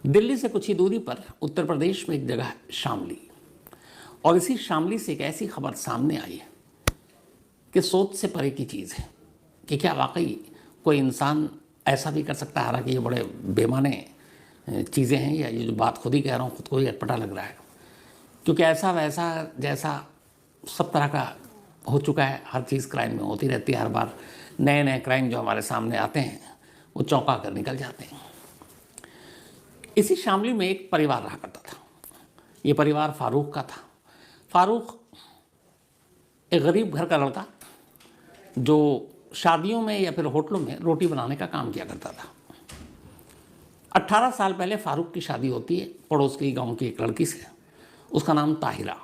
दिल्ली से कुछ ही दूरी पर उत्तर प्रदेश में एक जगह है शामली। और इसी शामली से एक ऐसी खबर सामने आई है कि सोच से परे की चीज़ है कि क्या वाकई कोई इंसान ऐसा भी कर सकता है। हालांकि ये बड़े बेमाने चीज़ें हैं, या ये जो बात खुद ही कह रहा हूँ खुद को ही अटपटा लग रहा है, क्योंकि ऐसा वैसा जैसा सब तरह का हो चुका है। हर चीज़ क्राइम में होती रहती है। हर बार नए नए क्राइम जो हमारे सामने आते हैं वो चौंका कर निकल जाते हैं। इसी शामली में एक परिवार रहा करता था। ये परिवार फारूक का था। फारूक एक गरीब घर का लड़का जो शादियों में या फिर होटलों में रोटी बनाने का काम किया करता था। 18 साल पहले फारूक की शादी होती है पड़ोस के गांव की एक लड़की से। उसका नाम ताहिरा।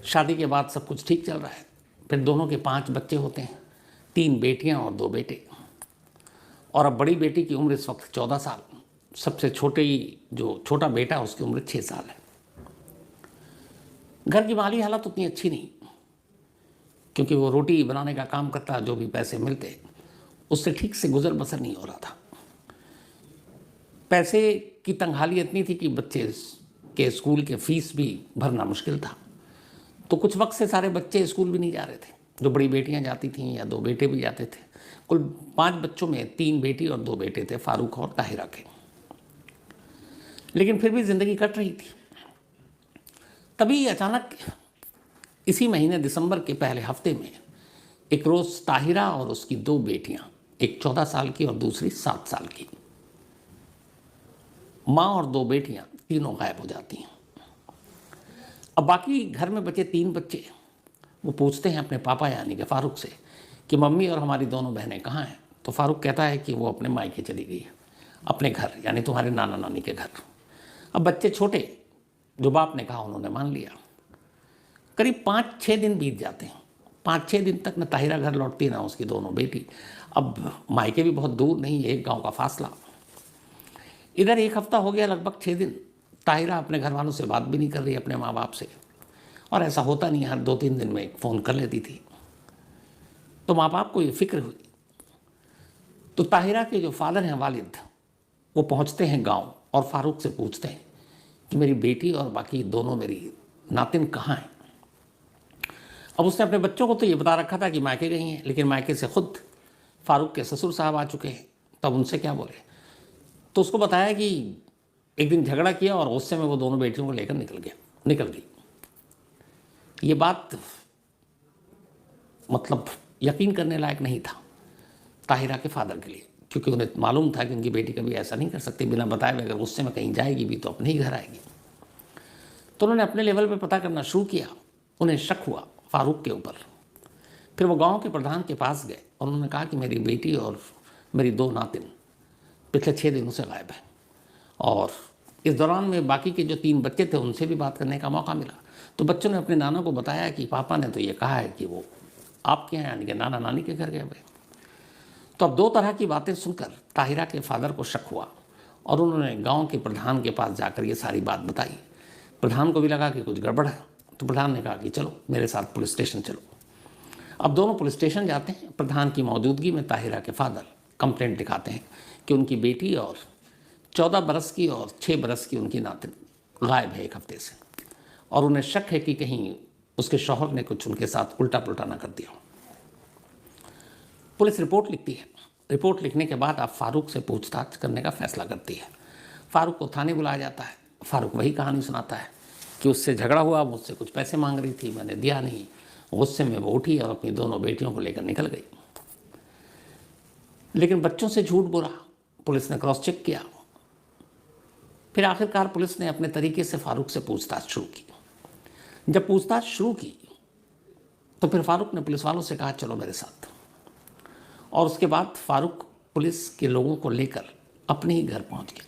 शादी के बाद सब कुछ ठीक चल रहा है। फिर दोनों के 5 बच्चे होते हैं, 3 बेटियां और 2 बेटे। और अब बड़ी बेटी की उम्र इस वक्त 14 साल, सबसे जो छोटा बेटा उसकी उम्र 6 साल है। घर की माली हालत उतनी अच्छी नहीं, क्योंकि वो रोटी बनाने का काम करता, जो भी पैसे मिलते उससे ठीक से गुजर बसर नहीं हो रहा था। पैसे की तंगहाली इतनी थी कि बच्चे के स्कूल के फीस भी भरना मुश्किल था। तो कुछ वक्त से सारे बच्चे स्कूल भी नहीं जा रहे थे। जो बड़ी बेटियां जाती थीं या 2 बेटे भी जाते थे। कुल 5 बच्चों में 3 बेटी और 2 बेटे थे, फारूक और ताहिरा के। लेकिन फिर भी जिंदगी कट रही थी। तभी अचानक इसी महीने दिसंबर के पहले हफ्ते में एक रोज ताहिरा और उसकी 2 बेटियां, एक 14 साल की और दूसरी 7 साल की, माँ और 2 बेटियां तीनों गायब हो जाती हैं। अब बाकी घर में बचे 3 बच्चे वो पूछते हैं अपने पापा यानी कि फारूक से कि मम्मी और हमारी दोनों बहनें कहाँ हैं। तो फारूक कहता है कि वो अपने मायके चली गई है, अपने घर यानी तुम्हारे नाना नानी के घर। अब बच्चे छोटे, जो बाप ने कहा उन्होंने मान लिया। करीब 5-6 दिन बीत जाते हैं। 5-6 दिन तक न ताहिरा घर लौटती ना उसकी दोनों बेटी। अब मायके भी बहुत दूर नहीं, एक गांव का फासला। इधर 1 हफ्ता हो गया, लगभग 6 दिन ताहिरा अपने घर वालों से बात भी नहीं कर रही, अपने माँ बाप से। और ऐसा होता नहीं, हर 2-3 दिन में एक फ़ोन कर लेती थी। तो माँ बाप को ये फिक्र हुई। तो ताहिरा के जो फादर हैं, वालिद, वो पहुँचते हैं गाँव और फारूक से पूछते हैं कि मेरी बेटी और बाकी दोनों मेरी नातिन कहाँ हैं। अब उसने अपने बच्चों को तो ये बता रखा था कि मायके गई हैं, लेकिन मायके से खुद फारूक के ससुर साहब आ चुके हैं। तब उनसे क्या बोले, तो उसको बताया कि एक दिन झगड़ा किया और गुस्से में वो दोनों बेटियों को लेकर निकल गई। ये बात मतलब यकीन करने लायक नहीं था ताहिरा के फादर के लिए, क्योंकि उन्हें मालूम था कि उनकी बेटी कभी ऐसा नहीं कर सकती। बिना बताए हुए अगर गुस्से में कहीं जाएगी भी तो अपने ही घर आएगी। तो उन्होंने अपने लेवल पे पता करना शुरू किया। उन्हें शक हुआ फारूक के ऊपर। फिर वो गांव के प्रधान के पास गए और उन्होंने कहा कि मेरी बेटी और मेरी 2 नातिन पिछले 6 दिनों से गायब है। और इस दौरान में बाकी के जो 3 बच्चे थे उनसे भी बात करने का मौका मिला। तो बच्चों ने अपने नाना को बताया कि पापा ने तो ये कहा है कि वो आपके यहाँ यानी कि नाना नानी के घर गए हुए। तो अब 2 तरह की बातें सुनकर ताहिरा के फादर को शक हुआ और उन्होंने गांव के प्रधान के पास जाकर ये सारी बात बताई। प्रधान को भी लगा कि कुछ गड़बड़ है। तो प्रधान ने कहा कि चलो मेरे साथ पुलिस स्टेशन चलो। अब दोनों पुलिस स्टेशन जाते हैं। प्रधान की मौजूदगी में ताहिरा के फादर कंप्लेंट दिखाते हैं कि उनकी बेटी और 14 बरस की और 6 बरस की उनकी नातिन गायब है 1 हफ्ते से। और उन्हें शक है कि कहीं उसके शौहर ने कुछ उनके साथ उल्टा पुल्टा ना कर दिया। पुलिस रिपोर्ट लिखती है। रिपोर्ट लिखने के बाद आप फारूक से पूछताछ करने का फैसला करती है। फारूक को थाने बुलाया जाता है। फारूक वही कहानी सुनाता है कि उससे झगड़ा हुआ, मुझसे कुछ पैसे मांग रही थी, मैंने दिया नहीं। गुस्से में वो उठी और अपनी दोनों बेटियों को लेकर निकल गई। लेकिन बच्चों से झूठ बोला। पुलिस ने क्रॉस चेक किया। फिर आखिरकार पुलिस ने अपने तरीके से फारूक से पूछताछ शुरू की। जब पूछताछ शुरू की तो फिर फारूक ने पुलिस वालों से कहा चलो मेरे साथ। और उसके बाद फारूक पुलिस के लोगों को लेकर अपने ही घर पहुंच गया।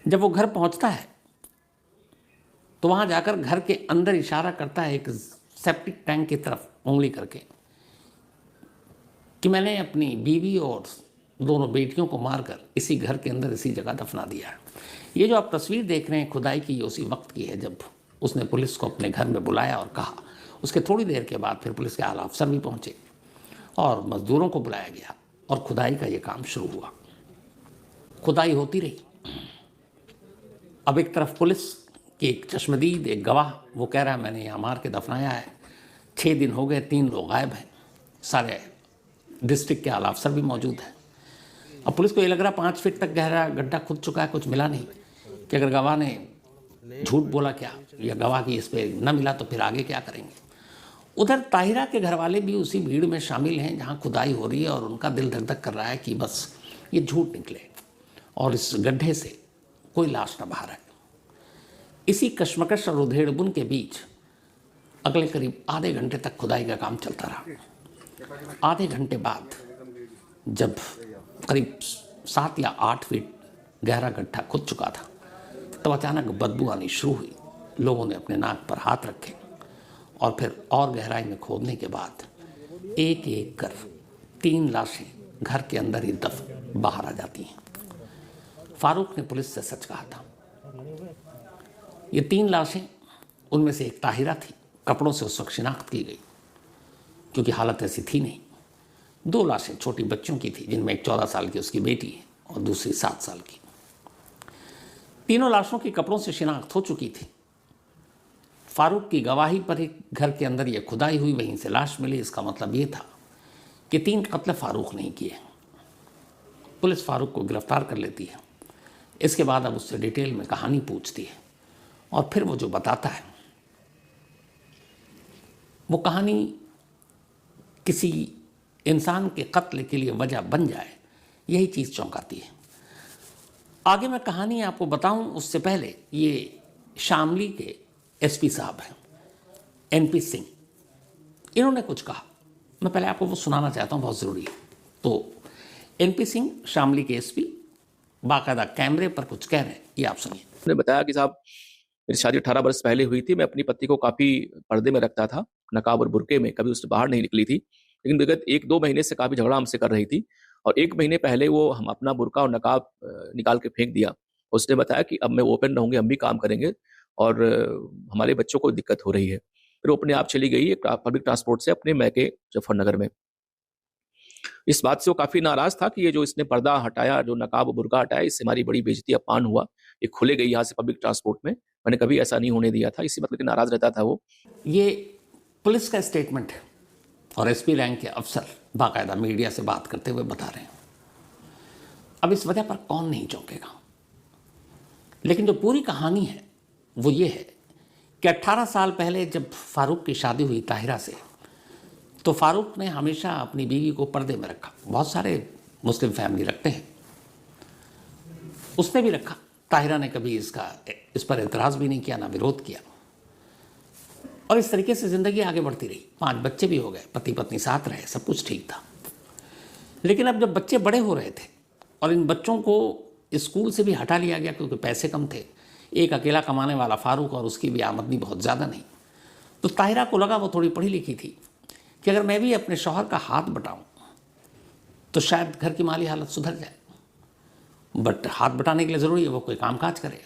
जब वो घर पहुंचता है तो वहां जाकर घर के अंदर इशारा करता है एक सेप्टिक टैंक की तरफ उंगली करके कि मैंने अपनी बीवी और दोनों बेटियों को मारकर इसी घर के अंदर इसी जगह दफना दिया है। ये जो आप तस्वीर देख रहे हैं खुदाई की, ये उसी वक्त की है जब उसने पुलिस को अपने घर में बुलाया और कहा। उसके थोड़ी देर के बाद फिर पुलिस के आला अफसर भी पहुंचे और मजदूरों को बुलाया गया और खुदाई का ये काम शुरू हुआ। खुदाई होती रही। अब एक तरफ पुलिस की एक चश्मदीद एक गवाह वो कह रहा है मैंने यहाँ मार के दफनाया है, 6 दिन हो गए, 3 लोग गायब हैं, सारे डिस्ट्रिक्ट के आला अफसर भी मौजूद हैं। अब पुलिस को ये लग रहा 5 फीट तक गहरा गड्ढा खुद चुका है, कुछ मिला नहीं, कि अगर गवाह ने झूठ बोला क्या या गवाह की इस पर न मिला तो फिर आगे क्या करेंगे। उधर ताहिरा के घर वाले भी उसी भीड़ में शामिल हैं जहाँ खुदाई हो रही है और उनका दिल धक धक कर रहा है कि बस ये झूठ निकले और इस गड्ढे से कोई लाश न बाहर आए। इसी कश्मकश और उधेड़बुन के बीच अगले करीब आधे घंटे तक खुदाई का काम चलता रहा। आधे घंटे बाद जब करीब 7 या 8 फीट गहरा गड्ढा खुद चुका था तब अचानक बदबू आनी शुरू हुई। लोगों ने अपने नाक पर हाथ रखे और फिर और गहराई में खोदने के बाद एक एक कर 3 लाशें घर के अंदर ही दफन बाहर आ जाती हैं। फारूक ने पुलिस से सच कहा था। ये 3 लाशें, उनमें से एक ताहिरा थी, कपड़ों से उस वक्त शिनाख्त की गई क्योंकि हालत ऐसी थी नहीं। 2 लाशें छोटी बच्चों की थी जिनमें एक 14 साल की उसकी बेटी है और दूसरी 7 साल की। तीनों लाशों की कपड़ों से शिनाख्त हो चुकी थी। फारूक की गवाही पर ही घर के अंदर ये खुदाई हुई, वहीं से लाश मिली। इसका मतलब ये था कि 3 कत्ल फारूक नहीं किए। पुलिस फारूक को गिरफ्तार कर लेती है। इसके बाद अब उससे डिटेल में कहानी पूछती है और फिर वो जो बताता है वो कहानी किसी इंसान के कत्ल के लिए वजह बन जाए, यही चीज़ चौंकाती है। आगे मैं कहानी आपको बताऊं उससे पहले ये शामली के एसपी साहब हैं, एनपी सिंह, इन्होंने कुछ कहा। मैं पहले आपको वो सुनाना चाहता हूँ, बहुत ज़रूरी है। तो एनपी सिंह शामली के एसपी बाकायदा कैमरे पर कुछ कह रहे हैं, ये आप सुनिए। उन्होंने बताया कि साहब मेरी शादी 18 वर्ष पहले हुई थी। मैं अपनी पत्नी को काफ़ी पर्दे में रखता था, नकाब और बुर्के में, कभी उससे बाहर नहीं निकली थी। लेकिन विगत 1-2 महीने से काफ़ी झगड़ा हमसे कर रही थी और 1 महीने पहले वो हम अपना बुर्का और नकाब निकाल के फेंक दिया। उसने बताया कि अब मैं ओपन रहूँगी, हम भी काम करेंगे और हमारे बच्चों को दिक्कत हो रही है। फिर वो अपने आप चली गई एक पब्लिक ट्रांसपोर्ट से अपने मैके मुजफ्फरनगर में। इस बात से वो काफ़ी नाराज़ था कि ये जो इसने पर्दा हटाया, जो नकाब बुर्का हटाया, इससे हमारी बड़ी बेइज्जती अपमान हुआ। ये खुले गई यहाँ से पब्लिक ट्रांसपोर्ट में, मैंने कभी ऐसा नहीं होने दिया था। इसी बात करके नाराज़ रहता था वो। ये पुलिस का स्टेटमेंट है और एसपी रैंक के अफसर बाकायदा मीडिया से बात करते हुए बता रहे हैं। अब इस वजह पर कौन नहीं चौंकेगा, लेकिन जो पूरी कहानी है वो ये है कि 18 साल पहले जब फारूक की शादी हुई ताहिरा से, तो फारूक ने हमेशा अपनी बीवी को पर्दे में रखा। बहुत सारे मुस्लिम फैमिली रखते हैं, उसने भी रखा। ताहिरा ने कभी इस पर एतराज़ भी नहीं किया, ना विरोध किया, और इस तरीके से ज़िंदगी आगे बढ़ती रही। 5 बच्चे भी हो गए, पति पत्नी साथ रहे, सब कुछ ठीक था। लेकिन अब जब बच्चे बड़े हो रहे थे और इन बच्चों को स्कूल से भी हटा लिया गया क्योंकि पैसे कम थे, एक अकेला कमाने वाला फारूक और उसकी भी आमदनी बहुत ज़्यादा नहीं, तो ताहिरा को लगा, वो थोड़ी पढ़ी लिखी थी, कि अगर मैं भी अपने शौहर का हाथ बटाऊं तो शायद घर की माली हालत सुधर जाए। बट हाथ बटाने के लिए ज़रूरी है वो कोई कामकाज करे।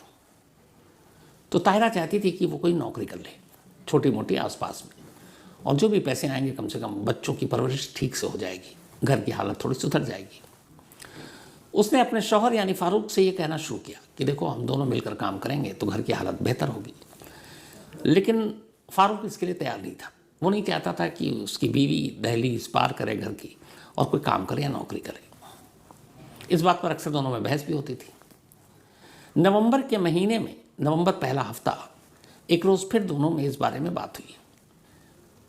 तो ताहिरा चाहती थी कि वो कोई नौकरी कर ले छोटी मोटी आसपास में, और जो भी पैसे आएंगे कम से कम बच्चों की परवरिश ठीक से हो जाएगी, घर की हालत थोड़ी सुधर जाएगी। उसने अपने शौहर यानी फारूक से ये कहना शुरू किया कि देखो हम दोनों मिलकर काम करेंगे तो घर की हालत बेहतर होगी। लेकिन फारूक इसके लिए तैयार नहीं था। वो नहीं चाहता था कि उसकी बीवी दहलीज पार करे घर की और कोई काम करे या नौकरी करे। इस बात पर अक्सर दोनों में बहस भी होती थी। नवंबर के महीने में, नवंबर पहला हफ्ता, एक रोज़ फिर दोनों में इस बारे में बात हुई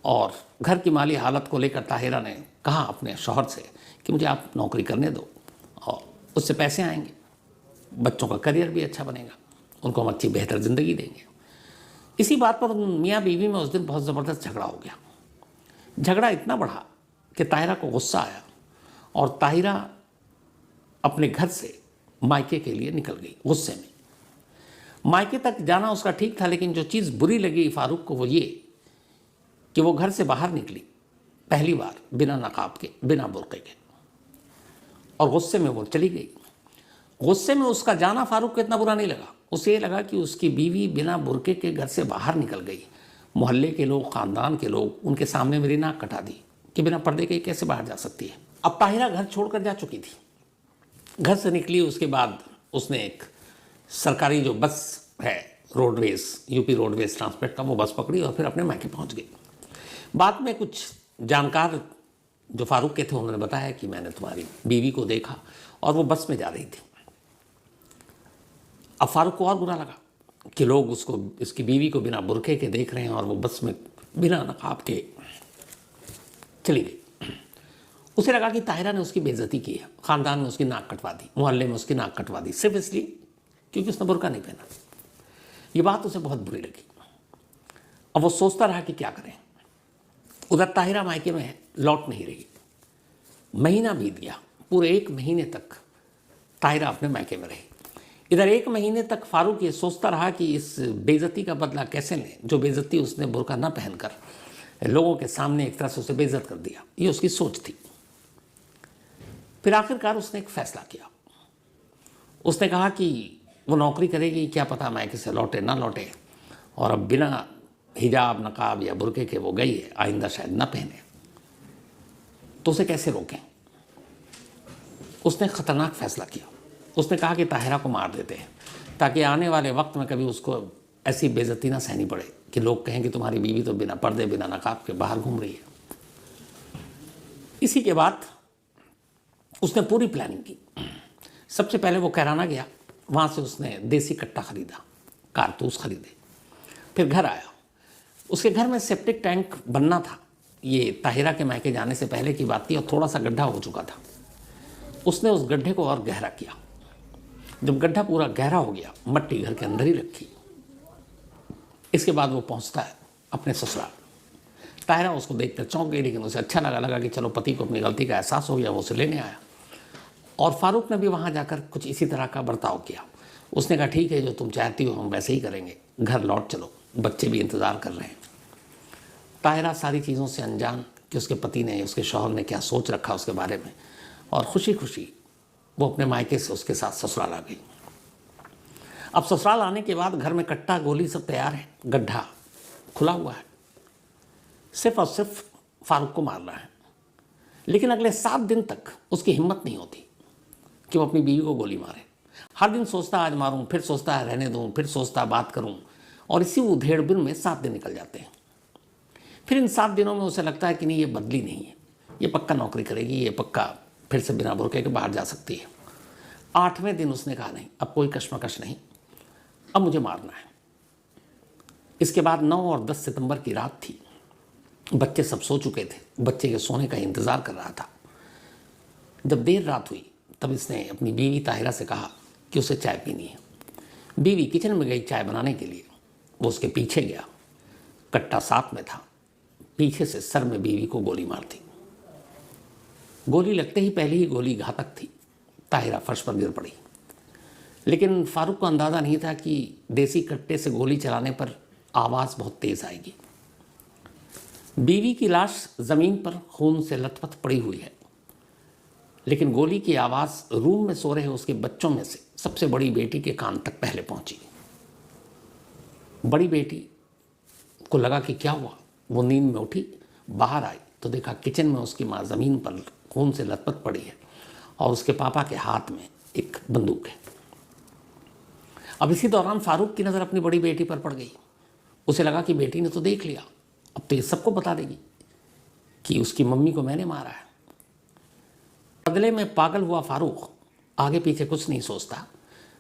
और घर की माली हालत को लेकर ताहिरा ने कहा अपने शौहर से कि मुझे आप नौकरी करने दो और उससे पैसे आएंगे, बच्चों का करियर भी अच्छा बनेगा, उनको हम अच्छी बेहतर ज़िंदगी देंगे। इसी बात पर मियाँ बीवी में उस दिन बहुत ज़बरदस्त झगड़ा हो गया। झगड़ा इतना बढ़ा कि ताहिरा को गुस्सा आया और ताहिरा अपने घर से मायके के लिए निकल गई गुस्से में। मायके तक जाना उसका ठीक था, लेकिन जो चीज़ बुरी लगी फारूक को वो ये कि वो घर से बाहर निकली पहली बार बिना नकाब के, बिना बुर्के के, और गुस्से में वो चली गई। गुस्से में उसका जाना फारूक को इतना बुरा नहीं लगा। उसे ये लगा कि उसकी बीवी बिना बुर्के के घर से बाहर निकल गई। मोहल्ले के लोग, ख़ानदान के लोग उनके सामने मेरी नाक कटा दी कि बिना पर्दे के कैसे बाहर जा सकती है। अब ताहिरा घर छोड़कर जा चुकी थी। घर से निकली, उसके बाद उसने एक सरकारी जो बस है रोडवेज, यूपी रोडवेज ट्रांसपोर्ट का, वो बस पकड़ी और फिर अपने मायके पहुंच गई। बाद में कुछ जानकार जो फारूक के थे उन्होंने बताया कि मैंने तुम्हारी बीवी को देखा और वो बस में जा रही थी। अब फारूक को और बुरा लगा कि लोग उसको, इसकी बीवी को बिना बुरके के देख रहे हैं और वो बस में बिना नकाब के चली गई। उसे लगा कि ताहिरा ने उसकी बेइज्जती की है, ख़ानदान में उसकी नाक कटवा दी, मोहल्ले में उसकी नाक कटवा दी, सिर्फ इसलिए क्योंकि उसने बुरका नहीं पहना। ये बात उसे बहुत बुरी लगी। अब वो सोचता रहा कि क्या करें। उधर ताहिरा मायके में लौट नहीं रही। महीना बीत गया, पूरे 1 महीने तक ताहिरा अपने मायके में रही। इधर 1 महीने तक फारूक ये सोचता रहा कि इस बेइज्जती का बदला कैसे लें, जो बेइज्जती उसने बुरका न पहनकर लोगों के सामने एक तरह से उसे बेइज्जत कर दिया। ये उसकी सोच थी। फिर आखिरकार उसने एक फैसला किया। उसने कहा कि वो नौकरी करेगी, क्या पता मायके से लौटे ना लौटे, और अब बिना हिजाब, नकाब या बुरके के वो गई है, आइंदा शायद ना पहने, तो उसे कैसे रोकें। उसने खतरनाक फैसला किया। उसने कहा कि ताहिरा को मार देते हैं, ताकि आने वाले वक्त में कभी उसको ऐसी बेइज्जती ना सहनी पड़े कि लोग कहें कि तुम्हारी बीवी तो बिना पर्दे, बिना नकाब के बाहर घूम रही है। इसी के बाद उसने पूरी प्लानिंग की। सबसे पहले वो कैराना गया, वहाँ से उसने देसी कट्टा खरीदा, कारतूस खरीदे। फिर घर आया। उसके घर में सेप्टिक टैंक बनना था। ये ताहिरा के मायके जाने से पहले की बात थी और थोड़ा सा गड्ढा हो चुका था। उसने उस गड्ढे को और गहरा किया। जब गड्ढा पूरा गहरा हो गया, मट्टी घर के अंदर ही रखी। इसके बाद वो पहुंचता है अपने ससुराल। ताहिरा उसको देखकर चौंक गई, लेकिन उसे अच्छा लगा कि चलो पति को अपनी गलती का एहसास हो गया, वो उसे लेने आया। और फारूक ने भी वहाँ जाकर कुछ इसी तरह का बर्ताव किया। उसने कहा ठीक है, जो तुम चाहती हो हम वैसे ही करेंगे, घर लौट चलो, बच्चे भी इंतज़ार कर रहे हैं। ताहिरा सारी चीज़ों से अनजान कि उसके पति ने, उसके शौहर ने क्या सोच रखा उसके बारे में, और खुशी खुशी वो अपने मायके से उसके साथ ससुराल आ गई। अब ससुराल आने के बाद घर में कट्टा, गोली सब तैयार है, गड्ढा खुला हुआ है, सिर्फ और सिर्फ फारूक को मारना है। लेकिन अगले 7 दिन तक उसकी हिम्मत नहीं होती कि वो अपनी बीवी को गोली मारे। हर दिन सोचता आज मारूं, फिर सोचता है रहने दूं, फिर सोचता बात करूं, और इसी उधेड़-बुन में 7 दिन निकल जाते हैं। फिर इन 7 दिनों में उसे लगता है कि नहीं, ये बदली नहीं है, ये पक्का नौकरी करेगी, ये पक्का फिर से बिना बुरके के बाहर जा सकती है। 8वें दिन उसने कहा नहीं, अब कोई कश्मकश नहीं, अब मुझे मारना है। इसके बाद 9 और 10 सितंबर की रात थी। बच्चे सब सो चुके थे, बच्चे के सोने का इंतज़ार कर रहा था। जब देर रात हुई तब इसने अपनी बीवी ताहिरा से कहा कि उसे चाय पीनी है। बीवी किचन में गई चाय बनाने के लिए। वो उसके पीछे गया, कट्टा साथ में था, पीछे से सर में बीवी को गोली मार दी। गोली लगते ही पहली ही गोली घातक थी। ताहिरा फर्श पर गिर पड़ी। लेकिन फारूक को अंदाज़ा नहीं था कि देसी कट्टे से गोली चलाने पर आवाज़ बहुत तेज़ आएगी। बीवी की लाश ज़मीन पर खून से लथपथ पड़ी हुई है, लेकिन गोली की आवाज़ रूम में सो रहे उसके बच्चों में से सबसे बड़ी बेटी के कान तक पहले पहुंची। बड़ी बेटी को लगा कि क्या हुआ। वो नींद में उठी, बाहर आई तो देखा किचन में उसकी माँ ज़मीन पर खून से लथपथ पड़ी है और उसके पापा के हाथ में एक बंदूक है। अब इसी दौरान फारूक की नज़र अपनी बड़ी बेटी पर पड़ गई। उसे लगा कि बेटी ने तो देख लिया, अब तो ये सबको बता देगी कि उसकी मम्मी को मैंने मारा है। बदले में पागल हुआ फारूक आगे पीछे कुछ नहीं सोचता,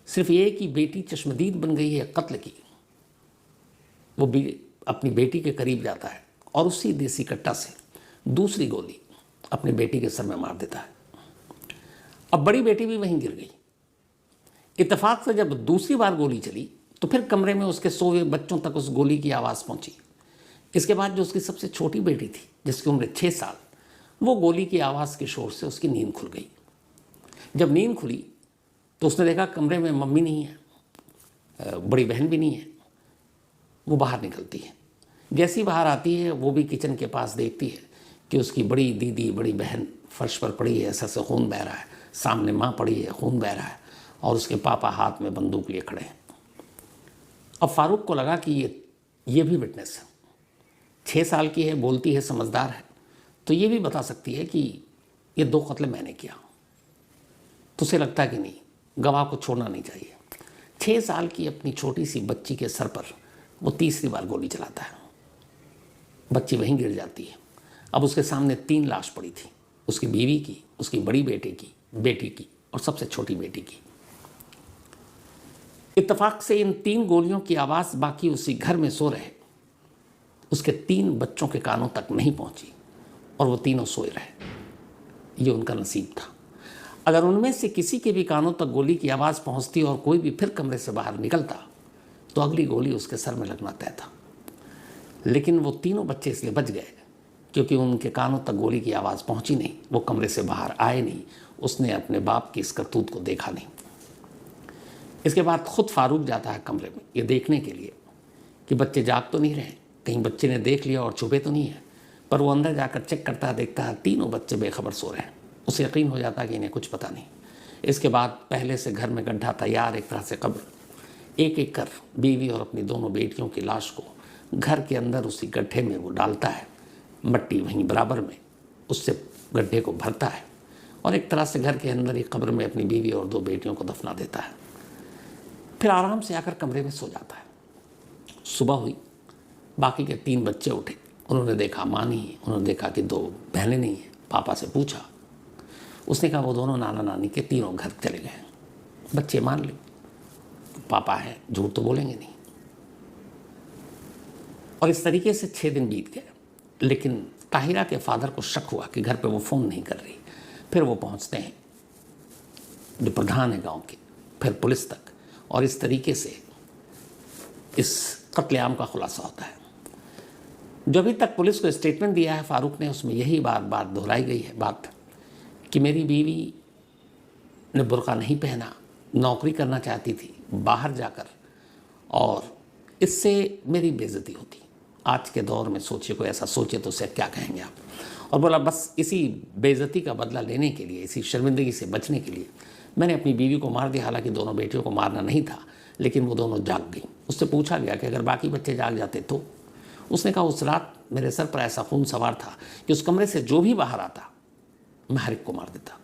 सिर्फ ये कि बेटी चश्मदीद बन गई है कत्ल की। वो भी अपनी बेटी के करीब जाता है और उसी देसी कट्टा से दूसरी गोली अपनी बेटी के सर में मार देता है। अब बड़ी बेटी भी वहीं गिर गई। इत्तेफाक से जब दूसरी बार गोली चली तो फिर कमरे में उसके सोए बच्चों तक उस गोली की आवाज़ पहुंची। इसके बाद जो उसकी सबसे छोटी बेटी थी, जिसकी उम्र 6 साल, वो गोली की आवाज़ के शोर से उसकी नींद खुल गई। जब नींद खुली तो उसने देखा कमरे में मम्मी नहीं है, बड़ी बहन भी नहीं है। वो बाहर निकलती है। जैसी बाहर आती है वो भी किचन के पास देखती है कि उसकी बड़ी दीदी, बड़ी बहन फर्श पर पड़ी है, ऐसा से खून बह रहा है, सामने माँ पड़ी है, खून बह रहा है, और उसके पापा हाथ में बंदूक लिए खड़े हैं। अब फारूक को लगा कि ये भी विटनेस है, 6 साल की है, बोलती है, समझदार है, तो ये भी बता सकती है कि ये 2 कत्ल मैंने किया। तो उसे लगता कि नहीं, गवाह को छोड़ना नहीं चाहिए। 6 साल की अपनी छोटी सी बच्ची के सर पर वो तीसरी बार गोली चलाता है। बच्ची वहीं गिर जाती है। अब उसके सामने 3 लाश पड़ी थी, उसकी बीवी की, उसकी बड़ी बेटी की और सबसे छोटी बेटी की। इत्तेफाक से इन 3 गोलियों की आवाज़ बाकी उसी घर में सो रहे उसके 3 बच्चों के कानों तक नहीं पहुंची और वो तीनों सोए रहे। ये उनका नसीब था। अगर उनमें से किसी के भी कानों तक गोली की आवाज़ पहुंचती और कोई भी फिर कमरे से बाहर निकलता तो अगली गोली उसके सर में लगना तय था। लेकिन वो तीनों बच्चे इसलिए बच गए क्योंकि उनके कानों तक गोली की आवाज़ पहुंची नहीं, वो कमरे से बाहर आए नहीं, उसने अपने बाप की इस करतूत को देखा नहीं। इसके बाद खुद फारूक जाता है कमरे में ये देखने के लिए कि बच्चे जाग तो नहीं रहे, कहीं बच्चे ने देख लिया और छुपे तो नहीं है। पर वो अंदर जाकर चेक करता है, देखता है तीनों बच्चे बेखबर सो रहे हैं। उसे यकीन हो जाता है कि इन्हें कुछ पता नहीं। इसके बाद पहले से घर में गड्ढा तैयार, एक तरह से कब्र। एक एक कर बीवी और अपनी दोनों बेटियों की लाश को घर के अंदर उसी गड्ढे में वो डालता है, मट्टी वहीं बराबर में, उससे गड्ढे को भरता है और एक तरह से घर के अंदर एक कब्र में अपनी बीवी और 2 बेटियों को दफना देता है। फिर आराम से आकर कमरे में सो जाता है। सुबह हुई, बाकी के 3 बच्चे उठे, उन्होंने देखा माँ नहीं है, उन्होंने देखा कि 2 बहनें नहीं हैं। पापा से पूछा, उसने कहा वो दोनों नाना नानी के तीनों घर चले गए हैं। बच्चे मान ले, पापा है, झूठ तो बोलेंगे नहीं। और इस तरीके से 6 दिन बीत गए। लेकिन ताहिरा के फादर को शक हुआ कि घर पे वो फ़ोन नहीं कर रही। फिर वो पहुंचते हैं जो प्रधान है गांव के, फिर पुलिस तक, और इस तरीके से इस कत्लेआम का खुलासा होता है। जो अभी तक पुलिस को स्टेटमेंट दिया है फारूक ने, उसमें यही बार दोहराई गई है बात कि मेरी बीवी ने बुर्का नहीं पहना, नौकरी करना चाहती थी बाहर जाकर, और इससे मेरी बेइज्जती होती। आज के दौर में सोचिए, कोई ऐसा सोचे तो उसे क्या कहेंगे आप। और बोला बस इसी बेइज्जती का बदला लेने के लिए, इसी शर्मिंदगी से बचने के लिए मैंने अपनी बीवी को मार दिया। हालांकि दोनों बेटियों को मारना नहीं था, लेकिन वो दोनों जाग गई। उससे पूछा गया कि अगर बाकी बच्चे जाग जाते तो? उसने कहा उस रात मेरे सर पर ऐसा खून सवार था कि उस कमरे से जो भी बाहर आता मैं हर एक को मार देता,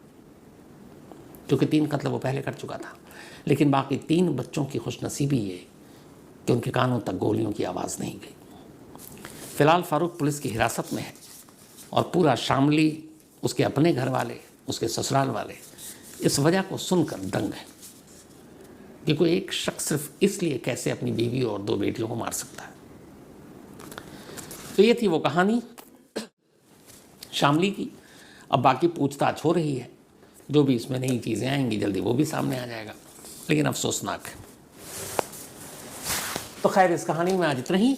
क्योंकि 3 कत्ल वो पहले कर चुका था। लेकिन बाकी 3 बच्चों की खुशनसीबी ये कि उनके कानों तक गोलियों की आवाज़ नहीं गई। फिलहाल फारूक पुलिस की हिरासत में है और पूरा शामली, उसके अपने घर वाले, उसके ससुराल वाले इस वजह को सुनकर दंग है कि कोई एक शख्स सिर्फ इसलिए कैसे अपनी बीवी और 2 बेटियों को मार सकता है। तो ये थी वो कहानी शामली की। अब बाकी पूछताछ हो रही है, जो भी इसमें नई चीज़ें आएंगी जल्दी वो भी सामने आ जाएगा, लेकिन अफसोसनाक है। तो खैर इस कहानी में आज इतना ही।